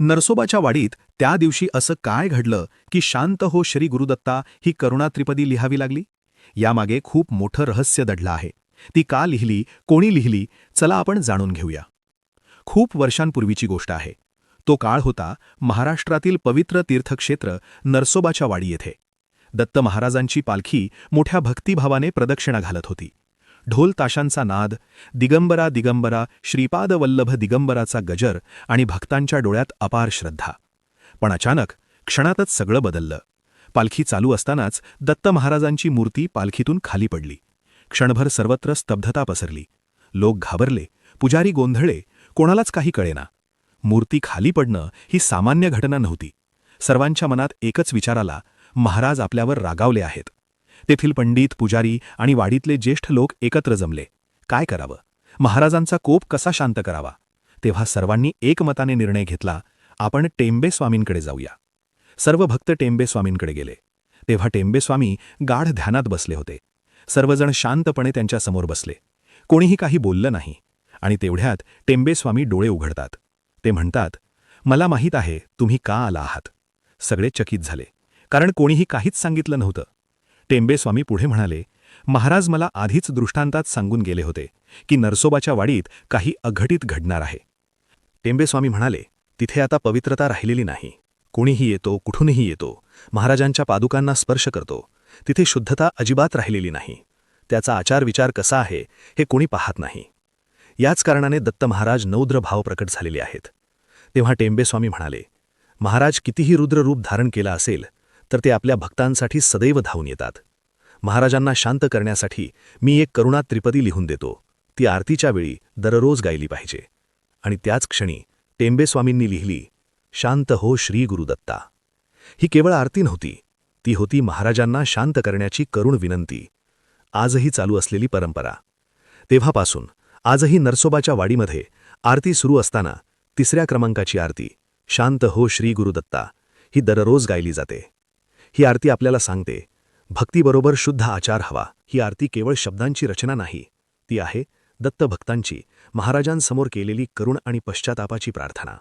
नरसोबाच्या वाडीत त्या दिवशी असं काय घडलं की शांत हो श्री गुरुदत्ता ही करुणा त्रिपदी लिहावी लागली? यामागे खूप मोठं रहस्य दडलं आहे. ती का लिहिली, कोणी लिहिली, चला आपण जाणून घेऊया. खूप वर्षांपूर्वीची गोष्ट आहे. तो काळ होता महाराष्ट्रातील पवित्र तीर्थक्षेत्र नरसोबाच्या वाडी येथे. दत्त महाराजांची पालखी मोठ्या भक्तिभावाने प्रदक्षिणा घालत होती. ढोल ताशांचा नाद, दिगंबरा दिगंबरा श्रीपाद वल्लभ दिगंबराचा गजर आणि भक्तांच्या डोळ्यात अपार श्रद्धा. पण अचानक क्षणातच सगळं बदललं. पालखी चालू असतानाच दत्त महाराजांची मूर्ती पालखीतून खाली पडली. क्षणभर सर्वत्र स्तब्धता पसरली. लोक घाबरले, पुजारी गोंधळले, कोणालाच काही कळेना. मूर्ती खाली पडणं ही सामान्य घटना नव्हती. सर्वांच्या मनात एकच विचार आला, महाराज आपल्यावर रागावले आहेत. तेथील पंडित, पुजारी आणि वाडीतले ज्येष्ठ लोक एकत्र जमले. काय करावं? महाराजांचा कोप कसा शांत करावा? तेव्हा सर्वांनी एकमताने निर्णय घेतला, आपण टेंबे स्वामींकडे जाऊया. सर्व भक्त टेंबे स्वामींकडे गेले. तेव्हा टेंबे स्वामी गाढ ध्यानात बसले होते. सर्वजण शांतपणे त्यांच्यासमोर बसले. कोणीही काही बोललं नाही. आणि तेवढ्यात टेंबे स्वामी डोळे उघडतात. ते म्हणतात, मला माहीत आहे तुम्ही का आला आहात. सगळे चकित झाले, कारण कोणीही काहीच सांगितलं नव्हतं. टेंबे स्वामी पुढे म्हणाले, महाराज मला आधीच दृष्टांतात सांगून गेले होते की नरसोबाच्या वाडीत काही अघटित घडणार आहे. टेंबे स्वामी म्हणाले, तिथे आता पवित्रता राहिलेली नाही. कोणीही येतो, कुठूनही येतो, महाराजांच्या पादुकांना स्पर्श करतो. तिथे शुद्धता अजिबात राहिलेली नाही. त्याचा आचारविचार कसा आहे हे कोणी पाहत नाही. याच कारणाने दत्त महाराज नौद्र भाव प्रकट झालेले आहेत. तेव्हा टेंबे स्वामी म्हणाले, महाराज कितीही रुद्र रूप धारण केला असेल तर ते आपल्या भक्तांसाठी सदैव धावून येतात. महाराजांना शांत करण्यासाठी मी एक करुणा त्रिपदी लिहून देतो. ती आरतीच्या वेळी दररोज गायली पाहिजे. आणि त्याच क्षणी टेंबे स्वामींनी लिहिली, शांत हो श्री गुरुदत्ता. ही केवळ आरती नव्हती, ती होती महाराजांना शांत करण्याची करुण विनंती. आजही चालू असलेली परंपरा. तेव्हापासून आजही नरसोबाच्या वाडीमध्ये आरती सुरू असताना 3ऱ्या क्रमांकाची आरती, शांत हो श्री गुरुदत्ता, ही दररोज गायली जाते. ही आरती आपल्याला सांगते, भक्तीबरोबर शुद्ध आचार हवा. ही आरती केवळ शब्दांची रचना नाही, ती आहे दत्त भक्तांची महाराजांसमोर केलेली करुण आणि पश्चातापाची प्रार्थना.